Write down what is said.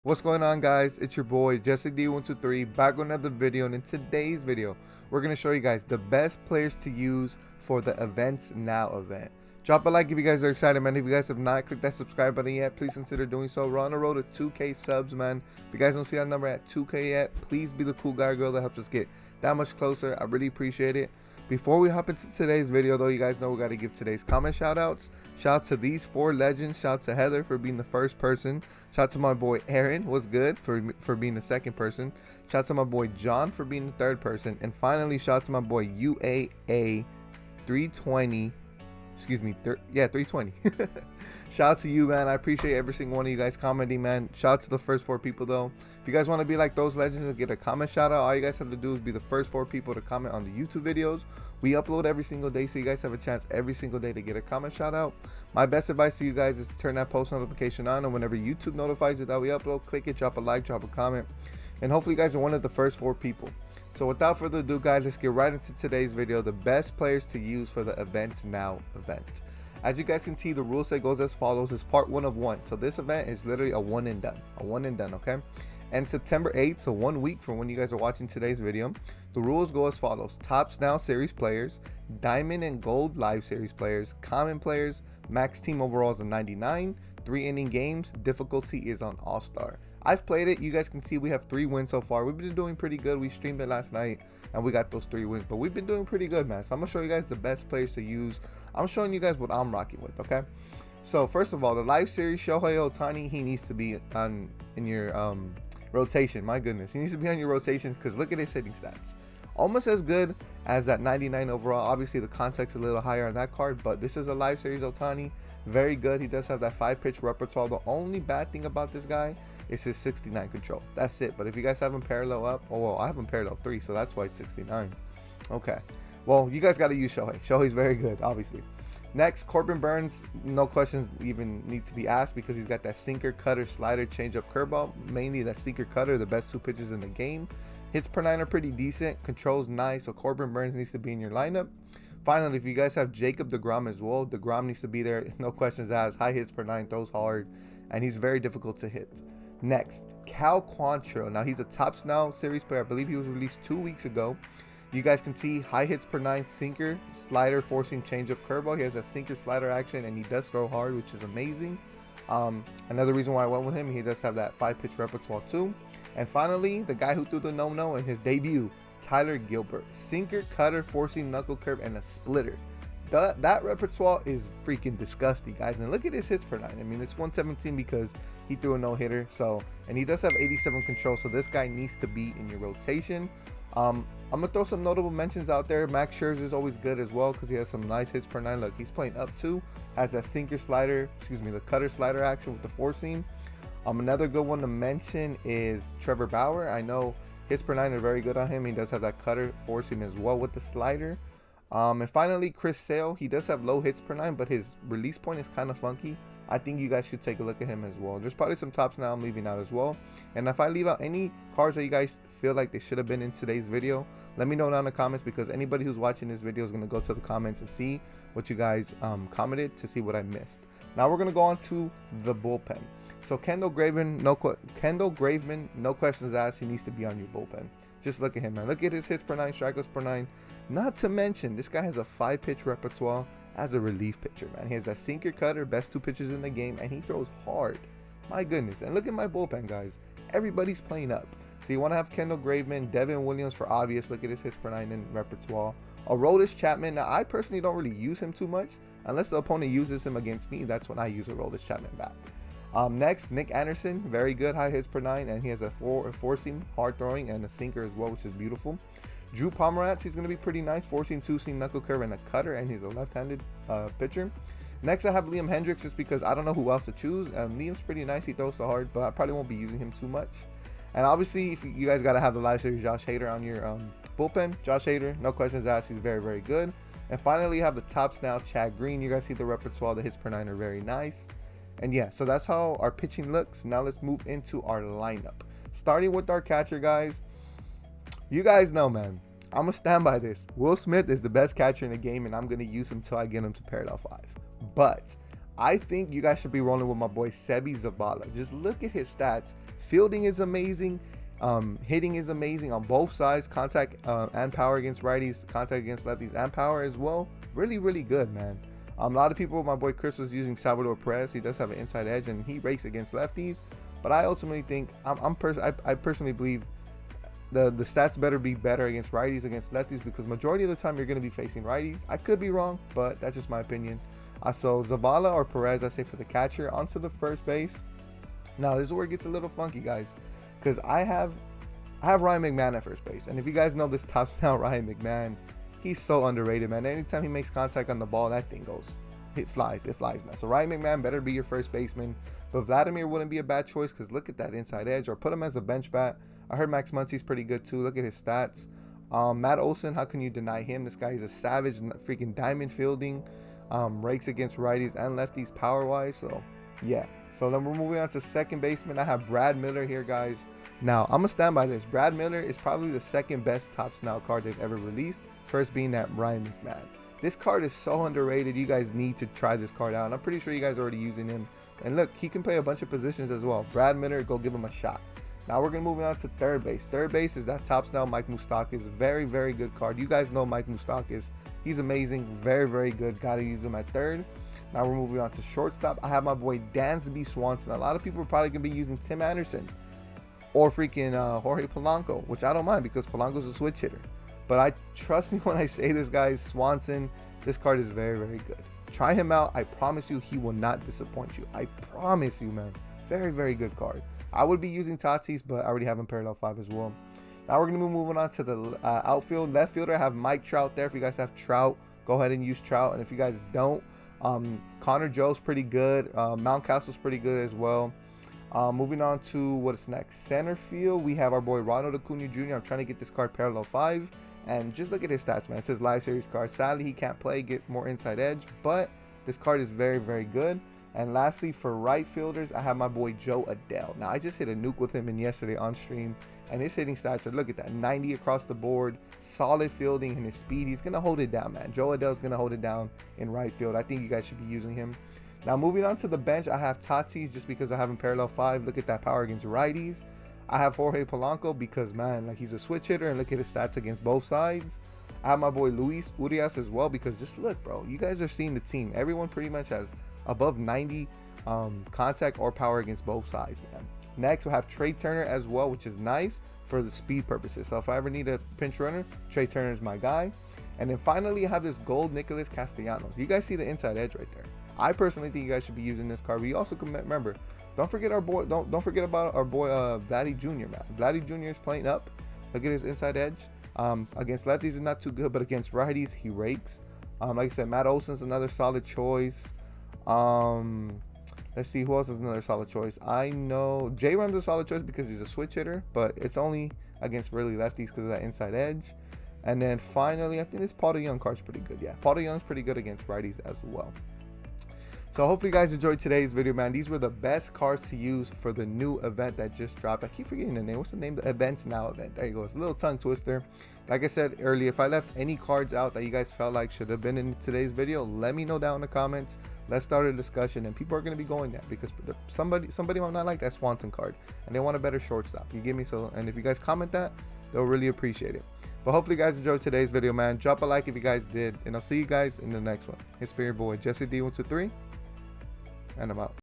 What's going on, guys? It's your boy Jesse D123 back with another video, and in today's video we're going to show you guys the best players to use for the Events Now event. Drop a like if you guys are excited, man. If you guys have not clicked that subscribe button yet, please consider doing so. We're on the road to 2K subs, man. If you guys don't see that number at 2K yet, please be the cool guy or girl that helps us get that much closer. I really appreciate it. Before we hop into today's video, though, you guys know we got to give today's comment shout outs. Shout out to these 4 legends. Shout out to Heather for being the first person. Shout out to my boy Aaron, what's good, for being the second person. Shout out to my boy John for being the third person. And finally, shout out to my boy UAA 320. Excuse me, 320. Shout out to you, man. I appreciate every single one of you guys commenting, man. Shout out to the first 4 people, though. If you guys want to be like those legends and get a comment shout out, all you guys have to do is be the first 4 people to comment on the YouTube videos. We upload every single day, so you guys have a chance every single day to get a comment shout out. My best advice to you guys is to turn that post notification on, and whenever YouTube notifies you that we upload, click it, drop a like, drop a comment, and hopefully you guys are one of the first 4 people. So without further ado, guys, let's get right into today's video, the best players to use for the Events Now event. As you guys can see, the rule set goes as follows. It's part 1 of 1. So this event is literally a one and done, okay? And September 8th, so 1 week from when you guys are watching today's video, the rules go as follows: Topps Now Series players, Diamond and Gold Live Series players, Common players, max team overalls of 99, 3-inning games, difficulty is on All-Star. I've played it. You guys can see we have 3 wins so far. We've been doing pretty good. We streamed it last night and we got those 3 wins, but we've been doing pretty good, man. So I'm gonna show you guys the best players to use. I'm showing you guys what I'm rocking with, okay? So first of all, the Live Series Shohei Ohtani, he needs to be in your rotation. My goodness, he needs to be on your rotation because look at his hitting stats. Almost as good as that 99 overall. Obviously the context a little higher on that card, but this is a Live Series Ohtani. Very good. He does have that 5-pitch repertoire. The only bad thing about this guy is his 69 control. That's it. But if you guys have him parallel up, oh well, I have him parallel 3, so that's why it's 69. Okay, well, you guys got to use Shohei. Shohei's very good, obviously. Next, Corbin Burns, no questions even need to be asked because he's got that sinker, cutter, slider, changeup, curveball. Mainly that sinker, cutter, the best 2 pitches in the game. Hits per 9 are pretty decent. Control's nice, so Corbin Burns needs to be in your lineup. Finally, if you guys have Jacob deGrom as well, deGrom needs to be there. No questions asked. High hits per 9, throws hard, and he's very difficult to hit. Next, Cal Quantro. Now, he's a Topps Now Series player. I believe he was released 2 weeks ago. You guys can see high hits per 9, sinker, slider, forcing, changeup, curveball. He has a sinker slider action, and he does throw hard, which is amazing. Another reason why I went with him, he does have that 5-pitch repertoire too. And finally, the guy who threw the no-no in his debut, Tyler Gilbert. Sinker, cutter, forcing, knuckle curve, and a splitter. That repertoire is freaking disgusting, guys. And look at his hits per 9. I mean, it's 117 because he threw a no-hitter. So, and he does have 87 control. So this guy needs to be in your rotation. I'm gonna throw some notable mentions out there. Max Scherzer is always good as well because he has some nice hits per 9. Look, he's playing up 2, has that sinker slider, the cutter slider action with the forcing. Another good one to mention is Trevor Bauer. I know hits per 9 are very good on him. He does have that cutter forcing as well with the slider. And finally, Chris Sale. He does have low hits per 9, but his release point is kind of funky. I think you guys should take a look at him as well. There's probably some Topps Now I'm leaving out as well. And if I leave out any cards that you guys feel like they should have been in today's video, let me know down in the comments, because anybody who's watching this video is going to go to the comments and see what you guys commented to see what I missed. Now we're going to go on to the bullpen. So Kendall Graveman, no questions asked. He needs to be on your bullpen. Just look at him, man. Look at his hits per 9, strikeouts per 9. Not to mention, this guy has a 5-pitch repertoire as a relief pitcher, man. He has that sinker, cutter, best 2 pitches in the game, and he throws hard. My goodness. And look at my bullpen, guys. Everybody's playing up. So you want to have Kendall Graveman, Devin Williams for obvious. Look at his hits per 9 in repertoire. Aroldis Chapman. Now, I personally don't really use him too much. Unless the opponent uses him against me, that's when I use Aroldis Chapman back. Next, Nick Anderson. Very good, high hits per 9, and he has a forcing, hard throwing, and a sinker as well, which is beautiful. Drew Pomeranz, he's going to be pretty nice. Forcing, 2-seam, knuckle curve, and a cutter, and he's a left-handed pitcher. Next, I have Liam Hendricks just because I don't know who else to choose. Liam's pretty nice. He throws so hard, but I probably won't be using him too much. And obviously, if you guys got to have the Live Series Josh Hader on your bullpen. Josh Hader, no questions asked. He's very, very good. And finally, you have the Topps Now Chad Green. You guys see the repertoire. The hits per 9 are very nice. And yeah, so that's how our pitching looks. Now let's move into our lineup. Starting with our catcher, guys. You guys know, man, I'm going to stand by this. Will Smith is the best catcher in the game, and I'm going to use him until I get him to parallel 5. But I think you guys should be rolling with my boy Sebi Zavala. Just look at his stats. Fielding is amazing. Hitting is amazing on both sides. Contact and power against righties. Contact against lefties and power as well. Really, really good, man. A lot of people, my boy Chris was using Salvador Perez. He does have an inside edge and he rakes against lefties. But I ultimately think, I personally believe the stats better be better against righties against lefties, because majority of the time you're going to be facing righties. I could be wrong, but that's just my opinion. So Zavala or Perez, I say for the catcher. Onto the first base. Now this is where it gets a little funky, guys, because I have Ryan McMahon at first base, and if you guys know this tops now Ryan McMahon, he's so underrated, man. Anytime he makes contact on the ball, that thing goes, it flies, man. So Ryan McMahon better be your first baseman, but Vladimir wouldn't be a bad choice, because look at that inside edge, or put him as a bench bat. I heard Max Muncy's pretty good too. Look at his stats. Matt Olson, how can you deny him? This guy is a savage, freaking diamond fielding, rakes against righties and lefties power wise. So yeah. So then we're moving on to second baseman. I have Brad Miller here, guys. Now I'm gonna stand by this. Brad Miller is probably the second best Topps Now card they've ever released, first being that Ryan McMahon. This card is so underrated. You guys need to try this card out, and I'm pretty sure you guys are already using him. And look, he can play a bunch of positions as well. Brad Miller, go give him a shot. Now we're gonna move on to third base. Third base is that Topps Now Mike Moustakas. Very, very good card. You guys know Mike Moustakas. He's amazing. Very, very good. Gotta use him at third. Now we're moving on to shortstop. I have my boy Dansby Swanson. A lot of people are probably gonna be using Tim Anderson or freaking Jorge Polanco, which I don't mind, because Polanco's a switch hitter. But trust me when I say this, guys, Swanson, this card is very, very good. Try him out. I promise you he will not disappoint you. I promise you, man. Very, very good card. I would be using Tatis, but I already have him parallel 5 as well. Now we're going to be moving on to the outfield. Left fielder, I have Mike Trout there. If you guys have Trout, go ahead and use Trout. And if you guys don't, Connor Joe's pretty good. Mountcastle's pretty good as well. Moving on to what's next. Center field, we have our boy Ronaldo Cooney Jr. I'm trying to get this card parallel 5. And just look at his stats, man. It says live series card. Sadly, he can't play, get more inside edge. But this card is very, very good. And lastly, for right fielders, I have my boy Joe Adele. Now, I just hit a nuke with him in yesterday on stream, and his hitting stats are, look at that, 90 across the board, solid fielding, and his speed. He's going to hold it down, man. Joe Adele's going to hold it down in right field. I think you guys should be using him. Now, moving on to the bench, I have Tatis just because I have him parallel 5. Look at that power against righties. I have Jorge Polanco because, man, like, he's a switch hitter, and look at his stats against both sides. I have my boy Luis Urias as well, because just look, bro, you guys are seeing the team. Everyone pretty much has above 90 contact or power against both sides, man. Next, we'll have Trey Turner as well, which is nice for the speed purposes. So if I ever need a pinch runner, Trey Turner is my guy. And then finally, I have this gold Nicholas Castellanos. You guys see the inside edge right there. I personally think you guys should be using this card. But you also can remember, don't forget our boy, don't forget about our boy Vladdy Jr. man. Vladdy Jr. is playing up. Look at his inside edge. Against lefties is not too good, but against righties he rakes. Like I said, Matt Olson's another solid choice. Let's see who else is another solid choice. I know J-Rum's a solid choice because he's a switch hitter, but it's only against really lefties because of that inside edge. And then finally, I think this Paul DeYoung card's pretty good. Yeah, Paul DeYoung's pretty good against righties as well. So hopefully you guys enjoyed today's video, man. These were the best cards to use for the new event that just dropped. I keep forgetting the name. What's the name? The Events Now event. There you go. It's a little tongue twister. Like I said earlier, if I left any cards out that you guys felt like should have been in today's video, let me know down in the comments. Let's start a discussion, and people are going to be going there because somebody might not like that Swanson card and they want a better shortstop. You give me so, and if you guys comment that, they'll really appreciate it. But hopefully you guys enjoyed today's video, man. Drop a like if you guys did, and I'll see you guys in the next one. It's been your boy Jesse D123, and I'm out.